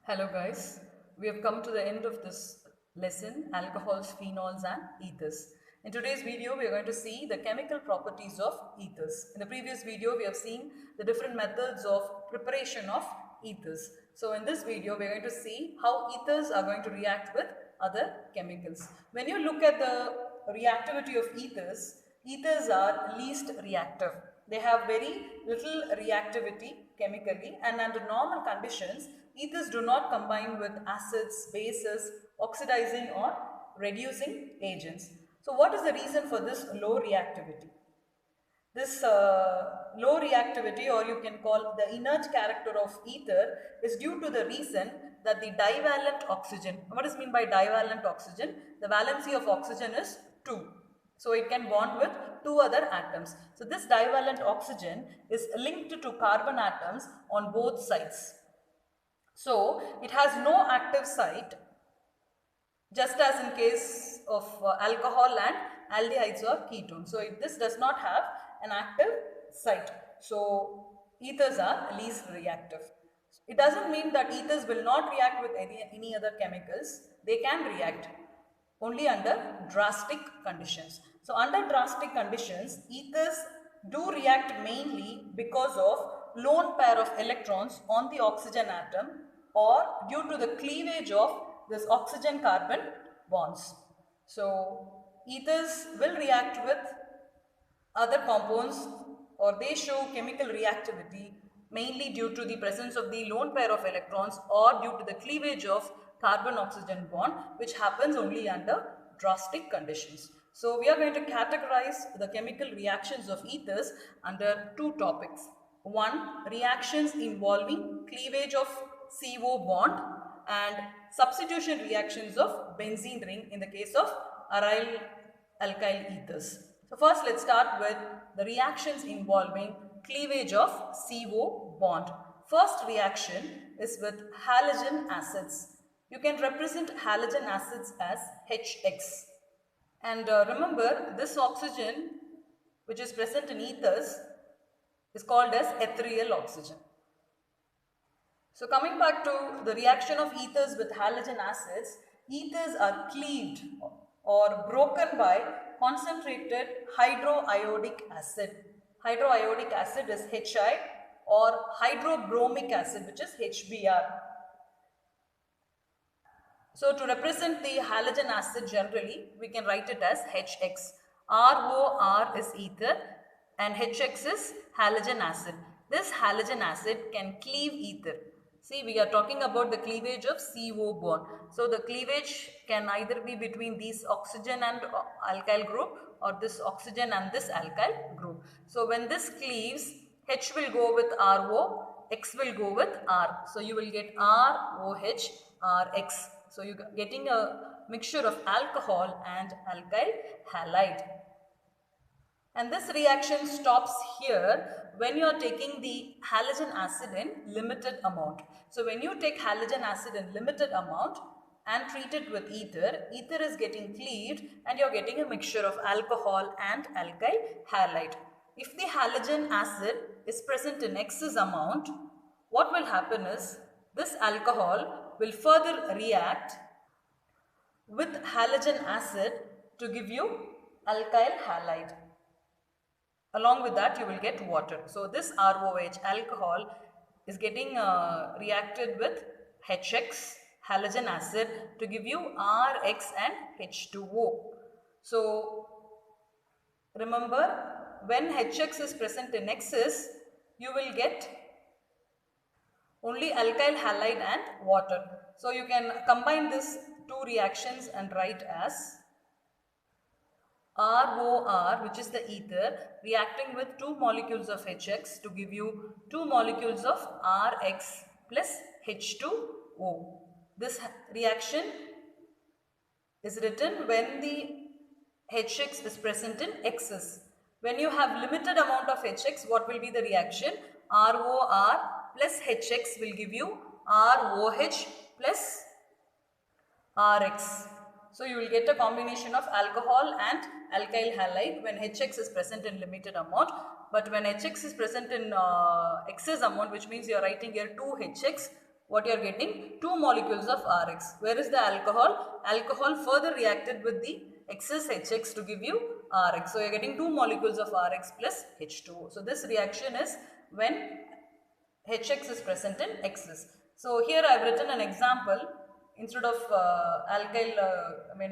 Hello guys, we have come to the end of this lesson, alcohols, phenols and ethers. In today's video, we are going to see the chemical properties of ethers. In the previous video, we have seen the different methods of preparation of ethers. So in this video, we are going to see how ethers are going to react with other chemicals. When you look at the reactivity of ethers, ethers are least reactive. They have very little reactivity chemically, and under normal conditions, ethers do not combine with acids, bases, oxidizing or reducing agents. So what is the reason for this low reactivity? This low reactivity, or you can call the inert character of ether, is due to the reason that the divalent oxygen, what is meant by divalent oxygen? The valency of oxygen is 2. So it can bond with two other atoms. So this divalent oxygen is linked to carbon atoms on both sides. So it has no active site, just as in case of alcohol and aldehydes or ketones. So this does not have an active site. So ethers are least reactive. It doesn't mean that ethers will not react with any other chemicals. They can react only under drastic conditions. So under drastic conditions, ethers do react mainly because of lone pair of electrons on the oxygen atom or due to the cleavage of this oxygen carbon bonds. So ethers will react with other compounds, or they show chemical reactivity mainly due to the presence of the lone pair of electrons or due to the cleavage of carbon-oxygen bond, which happens only under drastic conditions. So we are going to categorize the chemical reactions of ethers under two topics. One, reactions involving cleavage of CO bond and substitution reactions of benzene ring in the case of aryl alkyl ethers. So first let's start with the reactions involving cleavage of CO bond. First reaction is with halogen acids. You can represent halogen acids as HX. And remember, this oxygen which is present in ethers is called as ethereal oxygen. So coming back to the reaction of ethers with halogen acids, ethers are cleaved or broken by concentrated hydroiodic acid. Hydroiodic acid is Hi, or hydrobromic acid, which is HBr. So to represent the halogen acid generally, we can write it as HX. ROR is ether and HX is halogen acid. This halogen acid can cleave ether. See, we are talking about the cleavage of CO bond. So the cleavage can either be between these oxygen and alkyl group or this oxygen and this alkyl group. So when this cleaves, H will go with RO, X will go with R. So you will get ROH, RX. So you are getting a mixture of alcohol and alkyl halide. And this reaction stops here when you are taking the halogen acid in limited amount. So when you take halogen acid in limited amount and treat it with ether, ether is getting cleaved and you are getting a mixture of alcohol and alkyl halide. If the halogen acid is present in excess amount, what will happen is this alcohol will further react with halogen acid to give you alkyl halide. Along with that, you will get water. So this ROH, alcohol, is getting reacted with HX, halogen acid, to give you RX and H2O. So remember, when HX is present in excess, you will get only alkyl halide and water. So you can combine these two reactions and write as ROR, which is the ether, reacting with 2 molecules of HX to give you 2 molecules of RX plus H2O. This reaction is written when the HX is present in excess. When you have limited amount of HX, what will be the reaction? ROR plus HX will give you ROH plus RX. So you will get a combination of alcohol and alkyl halide when HX is present in limited amount. But when HX is present in excess amount, which means you are writing here 2HX, what you are getting? 2 molecules of Rx. Where is the alcohol? Alcohol further reacted with the excess HX to give you Rx. So you are getting 2 molecules of Rx plus H2O. So this reaction is when HX is present in excess. So here I have written an example. Instead of alkyl,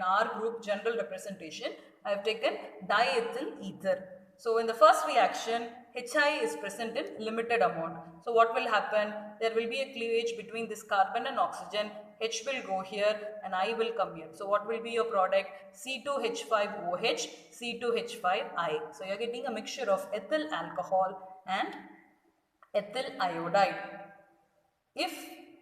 R group general representation, I have taken diethyl ether. So in the first reaction, Hi is present in limited amount. So what will happen? There will be a cleavage between this carbon and oxygen. H will go here and I will come here. So what will be your product? C2H5OH, C2H5I. So you are getting a mixture of ethyl alcohol and ethyl iodide. If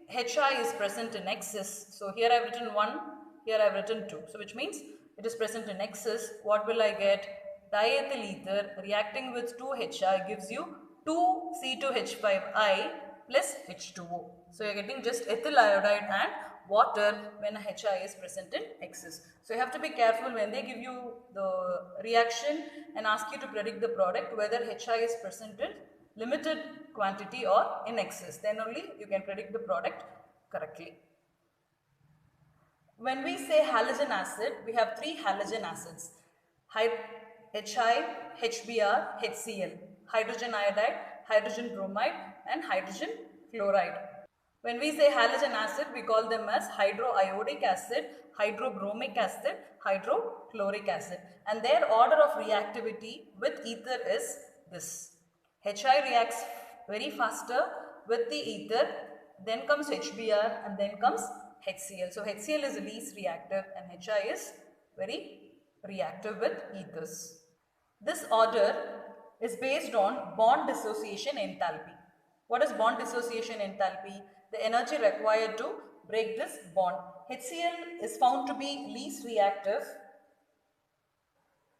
Hi is present in excess, so here I have written 1, here I have written 2. So which means it is present in excess, what will I get? Diethyl ether reacting with 2Hi gives you 2C2H5I plus H2O. So you are getting just ethyl iodide and water when Hi is present in excess. So you have to be careful when they give you the reaction and ask you to predict the product whether Hi is present in limited quantity or in excess. Then only you can predict the product correctly. When we say halogen acid, we have 3 halogen acids: HI, HBr, HCl, hydrogen iodide, hydrogen bromide and hydrogen fluoride. When we say halogen acid, we call them as hydroiodic acid, hydrobromic acid, hydrochloric acid, and their order of reactivity with ether is this. Hi reacts very faster with the ether, then comes HBr and then comes HCl. So HCl is least reactive and Hi is very reactive with ethers. This order is based on bond dissociation enthalpy. What is bond dissociation enthalpy? The energy required to break this bond. HCl is found to be least reactive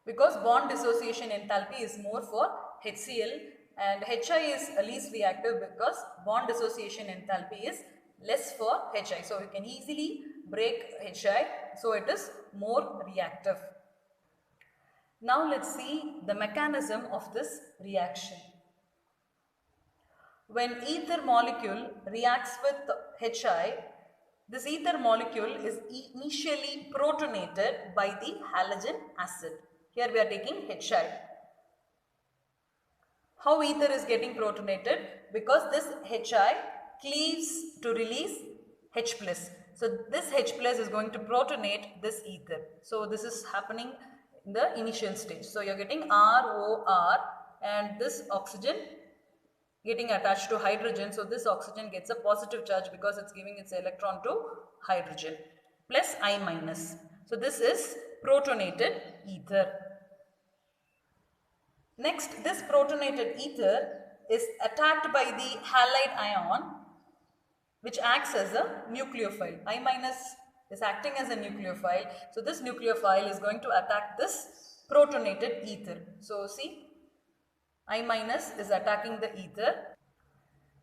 because bond dissociation enthalpy is more for HCl, and Hi is least reactive because bond dissociation enthalpy is less for Hi. So you can easily break Hi, so it is more reactive. Now let's see the mechanism of this reaction. When ether molecule reacts with Hi, this ether molecule is initially protonated by the halogen acid. Here we are taking Hi. How ether is getting protonated? Because this Hi cleaves to release H+. So this H+ is going to protonate this ether. So this is happening in the initial stage. So you are getting ROR and this oxygen getting attached to hydrogen. So this oxygen gets a positive charge because it's giving its electron to hydrogen plus I-. So this is protonated ether. Next, this protonated ether is attacked by the halide ion, which acts as a nucleophile. I- is acting as a nucleophile. So this nucleophile is going to attack this protonated ether. So see, I- is attacking the ether.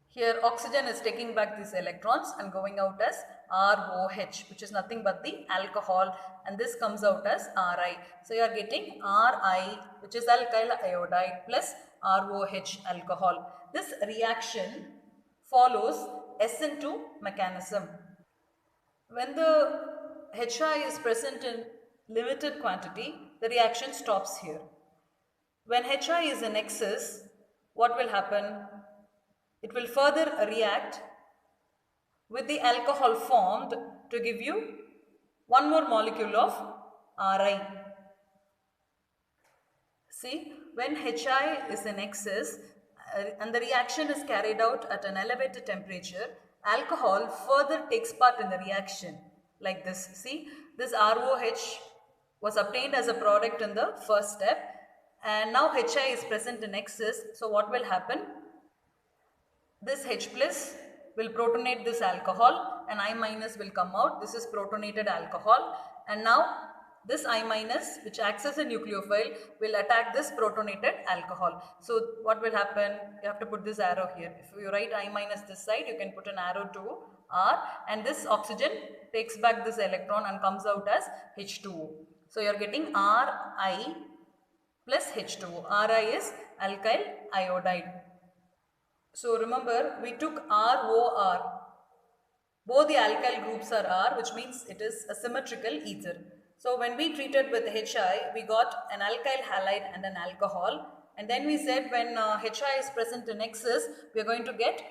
Here oxygen is taking back these electrons and going out as ROH, which is nothing but the alcohol, and this comes out as Ri. So you are getting Ri, which is alkyl iodide, plus ROH alcohol. This reaction follows SN2 mechanism. When the Hi is present in limited quantity, the reaction stops here. When Hi is in excess, what will happen? It will further react with the alcohol formed to give you one more molecule of Ri. See, when Hi is in excess and the reaction is carried out at an elevated temperature, alcohol further takes part in the reaction like this. See, this ROH was obtained as a product in the first step, and now Hi is present in excess. So what will happen? This H+ will protonate this alcohol and I- will come out. This is protonated alcohol, and now this I- which acts as a nucleophile will attack this protonated alcohol. So what will happen? You have to put this arrow here. If you write I- this side, you can put an arrow to R, and this oxygen takes back this electron and comes out as H2O. So you are getting Ri plus H2O. Ri is alkyl iodide. So remember, we took ROR Both the alkyl groups are R, which means it is a symmetrical ether. So when we treated with Hi, we got an alkyl halide and an alcohol. And then we said when Hi is present in excess, we are going to get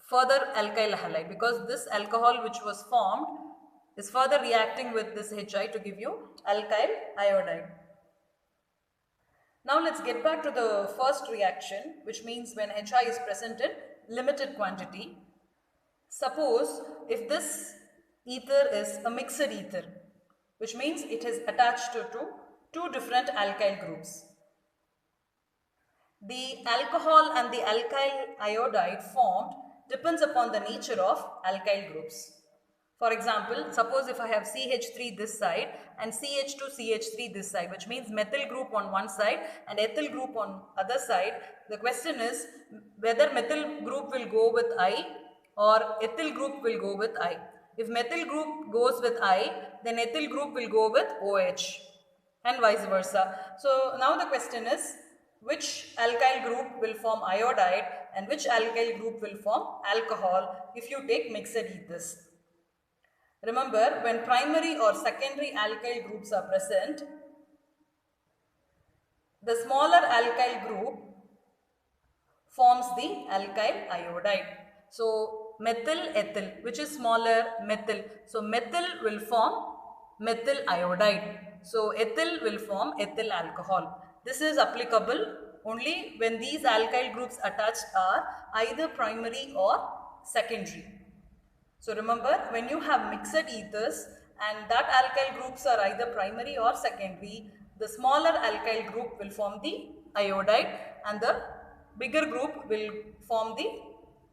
further alkyl halide, because this alcohol which was formed is further reacting with this Hi to give you alkyl iodide. Now let's get back to the first reaction, which means when Hi is present in limited quantity. Suppose if this ether is a mixed ether, which means it is attached to two different alkyl groups. The alcohol and the alkyl iodide formed depends upon the nature of alkyl groups. For example, suppose if I have CH3 this side and CH2CH3 this side, which means methyl group on one side and ethyl group on other side, the question is whether methyl group will go with I or ethyl group will go with I. If methyl group goes with I, then ethyl group will go with OH and vice versa. So now the question is, which alkyl group will form iodide and which alkyl group will form alcohol if you take mixed ethers? Remember, when primary or secondary alkyl groups are present, the smaller alkyl group forms the alkyl iodide. So methyl ethyl, which is smaller, methyl. So methyl will form methyl iodide. So ethyl will form ethyl alcohol. This is applicable only when these alkyl groups attached are either primary or secondary. So remember, when you have mixed ethers and that alkyl groups are either primary or secondary, the smaller alkyl group will form the iodide and the bigger group will form the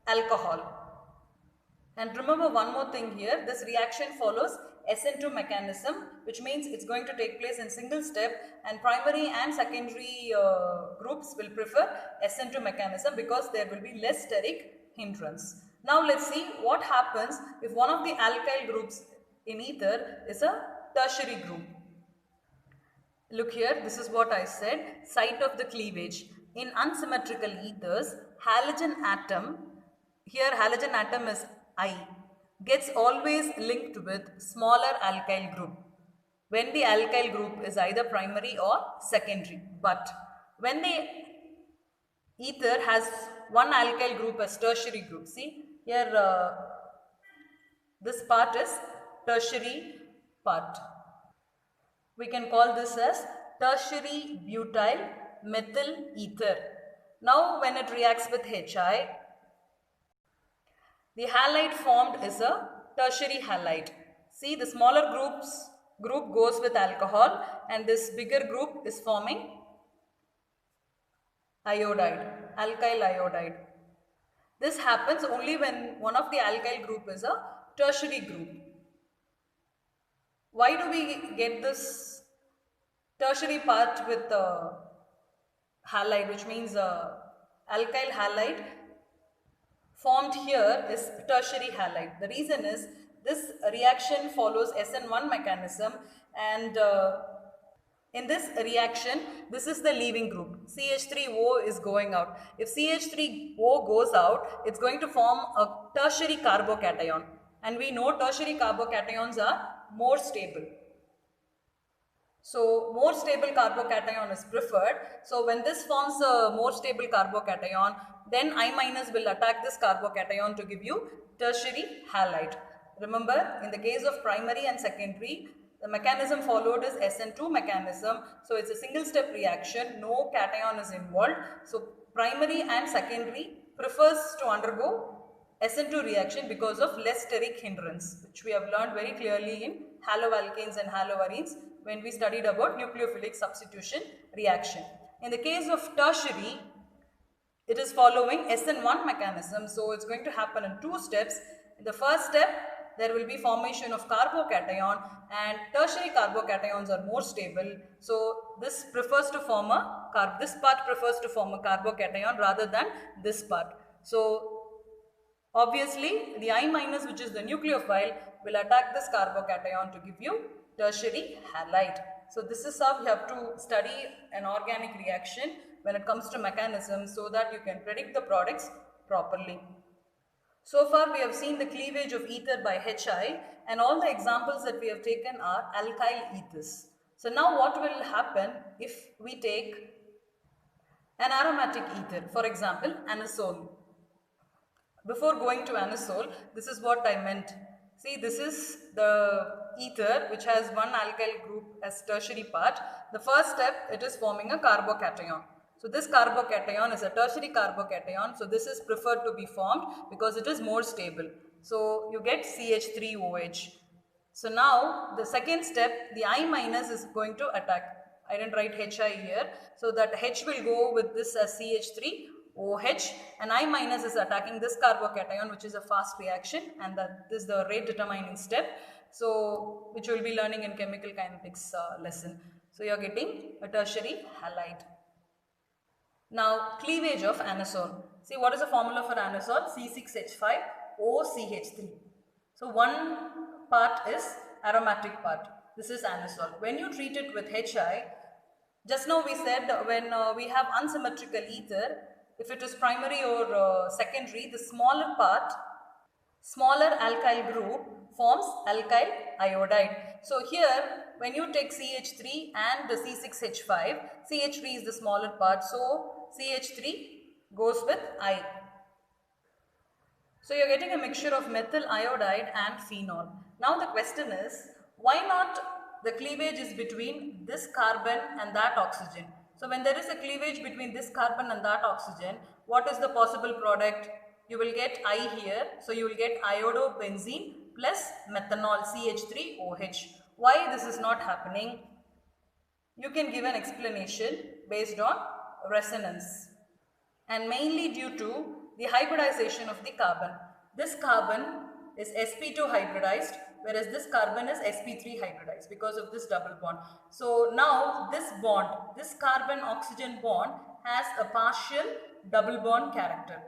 alcohol. And remember one more thing here, this reaction follows SN2 mechanism, which means it's going to take place in single step, and primary and secondary groups will prefer SN2 mechanism because there will be less steric hindrance. Now let's see what happens if one of the alkyl groups in ether is a tertiary group. Look here, this is what I said, site of the cleavage. In unsymmetrical ethers, halogen atom, here halogen atom is I, gets always linked with smaller alkyl group when the alkyl group is either primary or secondary. But when the ether has one alkyl group as tertiary group, see here this part is tertiary part. We can call this as tertiary butyl methyl ether. Now when it reacts with Hi, the halide formed is a tertiary halide. See, the smaller group goes with alcohol and this bigger group is forming iodide, alkyl iodide. This happens only when one of the alkyl group is a tertiary group. Why do we get this tertiary part with halide, which means alkyl halide formed here is tertiary halide? The reason is this reaction follows SN1 mechanism, and in this reaction, this is the leaving group. CH3O is going out. If CH3O goes out, it's going to form a tertiary carbocation. And we know tertiary carbocations are more stable. So more stable carbocation is preferred. So when this forms a more stable carbocation, then I minus will attack this carbocation to give you tertiary halide. Remember, in the case of primary and secondary, the mechanism followed is SN2 mechanism. So it's a single step reaction, no cation is involved. So primary and secondary prefers to undergo SN2 reaction because of less steric hindrance, which we have learned very clearly in haloalkanes and haloarenes when we studied about nucleophilic substitution reaction. In the case of tertiary, it is following SN1 mechanism. So it's going to happen in two steps. In the first step, there will be formation of carbocation, and tertiary carbocations are more stable. So this prefers to form a this part prefers to form a carbocation rather than this part. So obviously the I minus, which is the nucleophile, will attack this carbocation to give you tertiary halide. So this is how you have to study an organic reaction when it comes to mechanism, so that you can predict the products properly. So far we have seen the cleavage of ether by Hi, and all the examples that we have taken are alkyl ethers. So now what will happen if we take an aromatic ether, for example anisole. Before going to anisole, this is what I meant. See, this is the ether which has one alkyl group as tertiary part. The first step, it is forming a carbocation. So this carbocation is a tertiary carbocation. So this is preferred to be formed because it is more stable. So you get CH3OH. So now the second step, the I minus is going to attack. I didn't write Hi here. So that H will go with this as CH3OH, and I minus is attacking this carbocation, which is a fast reaction, and that is the rate determining step. So which you will be learning in chemical kinetics lesson. So you are getting a tertiary halide. Now cleavage of anisole. See, what is the formula for anisole? C6H5OCH3. So one part is aromatic part. This is anisole. When you treat it with Hi, just now we said when we have unsymmetrical ether, if it is primary or secondary, the smaller part, smaller alkyl group forms alkyl iodide. So here when you take CH3 and the C6H5, CH3 is the smaller part, so CH3 goes with I. So you're getting a mixture of methyl iodide and phenol. Now the question is, why not the cleavage is between this carbon and that oxygen? So when there is a cleavage between this carbon and that oxygen, what is the possible product? You will get I here, so you will get iodobenzene plus methanol CH3OH. Why this is not happening? You can give an explanation based on resonance, and mainly due to the hybridization of the carbon. This carbon is sp2 hybridized, whereas this carbon is sp3 hybridized because of this double bond. So now this bond, this carbon oxygen bond has a partial double bond character.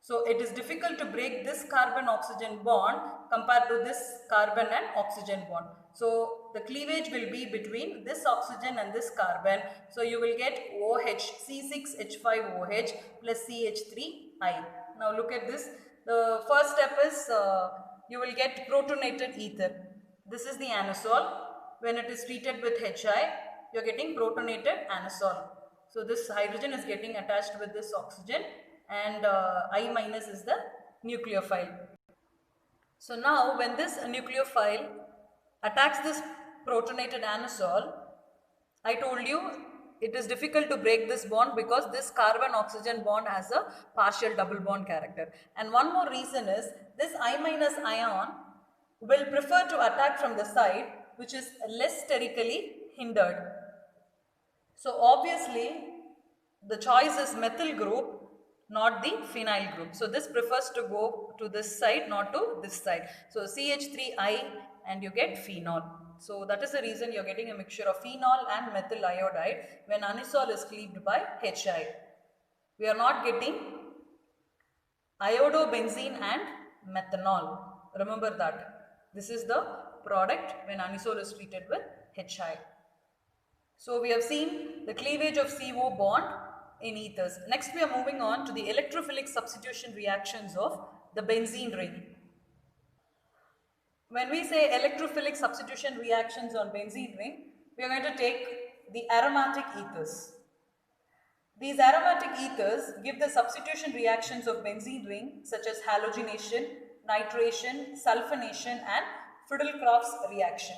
So it is difficult to break this carbon oxygen bond compared to this carbon and oxygen bond. So the cleavage will be between this oxygen and this carbon. So you will get OH, C6H5OH plus CH3I. Now look at this. The first step is you will get protonated ether. This is the anisole. When it is treated with Hi, you are getting protonated anisole. So this hydrogen is getting attached with this oxygen, and I minus is the nucleophile. So now when this nucleophile attacks this protonated anisole, I told you it is difficult to break this bond because this carbon oxygen bond has a partial double bond character. And one more reason is this I minus ion will prefer to attack from the side which is less sterically hindered. So obviously the choice is methyl group, not the phenyl group. So this prefers to go to this side, not to this side. So CH3I and you get phenol. So that is the reason you are getting a mixture of phenol and methyl iodide when anisole is cleaved by Hi. We are not getting iodobenzene and methanol. Remember that. This is the product when anisole is treated with Hi. So we have seen the cleavage of CO bond in ethers. Next we are moving on to the electrophilic substitution reactions of the benzene ring. When we say electrophilic substitution reactions on benzene ring, we are going to take the aromatic ethers. These aromatic ethers give the substitution reactions of benzene ring such as halogenation, nitration, sulfonation and Friedel-Crafts reaction.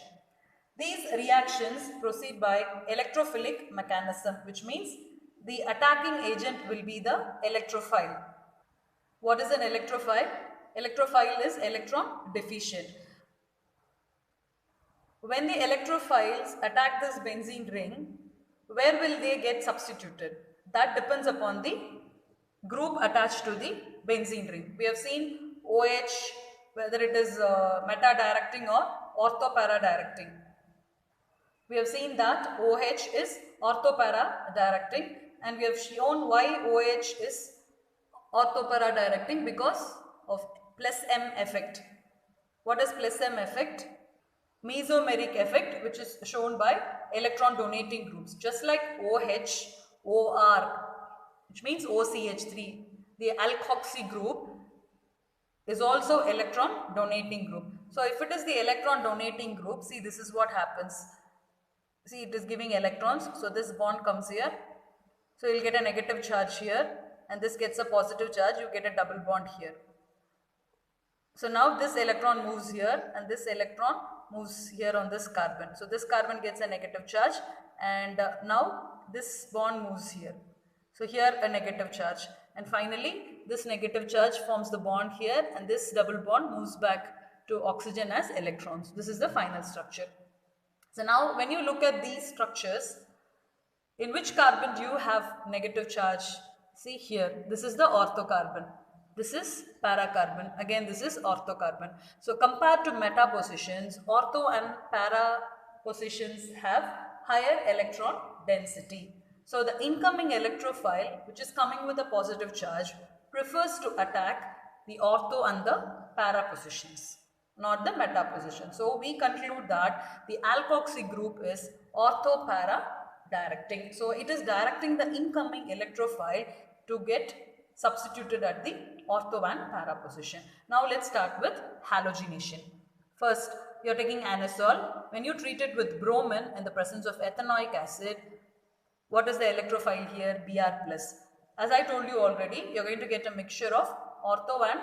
These reactions proceed by electrophilic mechanism, which means the attacking agent will be the electrophile. What is an electrophile? Electrophile is electron deficient. When the electrophiles attack this benzene ring, where will they get substituted? That depends upon the group attached to the benzene ring. We have seen OH, whether it is meta-directing or ortho-para-directing. We have seen that OH is ortho-para-directing, and we have shown why OH is ortho-para-directing because of plus M effect. What is plus M effect? Mesomeric effect, which is shown by electron donating groups, just like OH, OR, which means OCH3, the alkoxy group is also electron donating group. So if it is the electron donating group, see this is what happens. See, it is giving electrons, so this bond comes here. So you'll get a negative charge here and this gets a positive charge, you get a double bond here. So now this electron moves here and this electron moves here on this carbon. So this carbon gets a negative charge and now this bond moves here. So here a negative charge and finally this negative charge forms the bond here and this double bond moves back to oxygen as electrons. This is the final structure. So now when you look at these structures, in which carbon do you have negative charge? See here, this is the ortho carbon. This is para carbon. Again, this is ortho carbon. So compared to meta positions, ortho and para positions have higher electron density. So the incoming electrophile, which is coming with a positive charge, prefers to attack the ortho and the para positions, not the meta position. So we conclude that the alkoxy group is ortho-para directing. So it is directing the incoming electrophile to get substituted at the ortho and para position. Now let's start with halogenation. First, you are taking anisole. When you treat it with bromine in the presence of ethanoic acid, what is the electrophile here? Br+. As I told you already, you are going to get a mixture of ortho and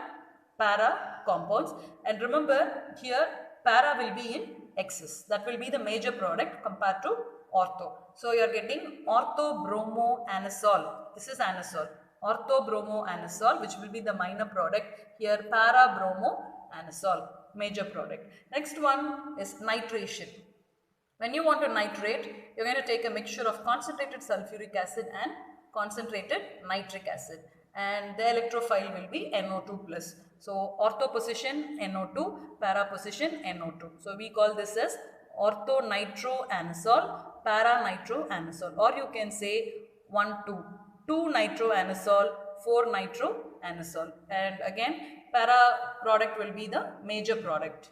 para compounds, and remember here para will be in excess. That will be the major product compared to ortho. So you are getting ortho-bromo-anisole. This is anisole. Ortho-bromo-anisole, which will be the minor product. Here para-bromo-anisole, major product. Next one is nitration. When you want to nitrate, you are going to take a mixture of concentrated sulfuric acid and concentrated nitric acid, and the electrophile will be NO2+. So ortho position NO2, para position NO2. So we call this as ortho-nitroanisole, para-nitroanisole, or you can say 1,2, 2-nitroanisole, 4-nitroanisole, and again para product will be the major product.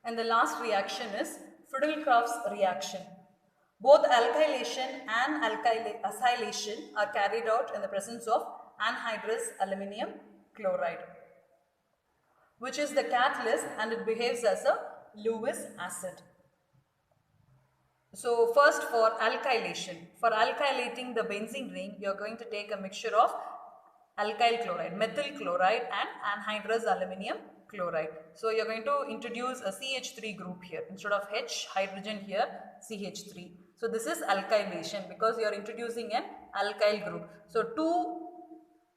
And the last reaction is Friedel-Crafts reaction. Both alkylation and acylation are carried out in the presence of anhydrous aluminium chloride, which is the catalyst, and it behaves as a Lewis acid. So first for alkylation, for alkylating the benzene ring, you are going to take a mixture of alkyl chloride, methyl chloride and anhydrous aluminium chloride. So you are going to introduce a CH3 group here. Instead of H, hydrogen here, CH3. So this is alkylation because you are introducing an alkyl group. So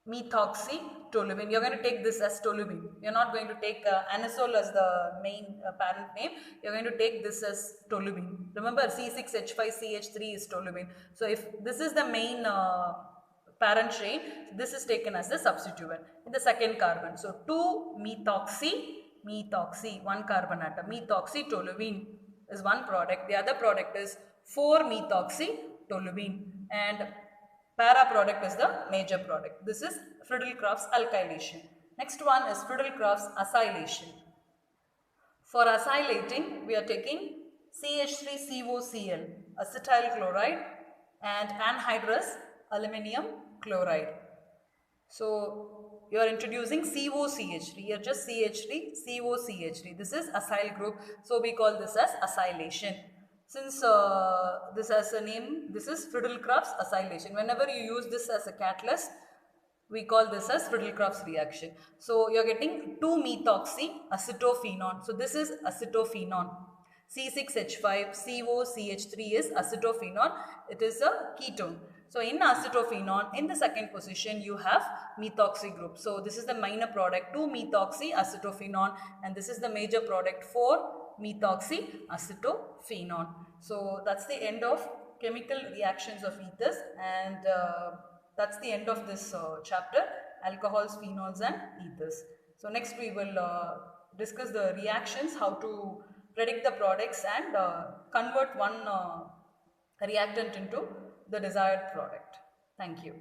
2-methoxy-toluene. You are going to take this as toluene. You are not going to take anisole as the main parent name. You are going to take this as toluene. Remember C6H5CH3 is toluene. So if this is the main parent chain, this is taken as the substituent in the second carbon. So 2-methoxy, one carbon atom, methoxy-toluene is one product. The other product is 4-methoxy-toluene, and para product is the major product. This is Friedel-Crafts alkylation. Next one is Friedel-Crafts acylation. For acylating, we are taking CH3COCl, acetyl chloride, and anhydrous aluminium chloride. So you are introducing COCH3. Here just CH3, COCH3. This is acyl group. So we call this as acylation. Since this has a name, this is Friedel-Crafts acylation. Whenever you use this as a catalyst, we call this as Friedel-Crafts reaction. So you are getting 2-methoxy-acetophenone. So this is acetophenone. C6H5COCH3 is acetophenone. It is a ketone. So in acetophenone, in the second position, you have methoxy group. So this is the minor product, 2-methoxy-acetophenone, and this is the major product, 4-methoxy-acetophenone. So that's the end of chemical reactions of ethers, and that's the end of this chapter, alcohols, phenols and ethers. So next we will discuss the reactions, how to predict the products and convert one reactant into the desired product. Thank you.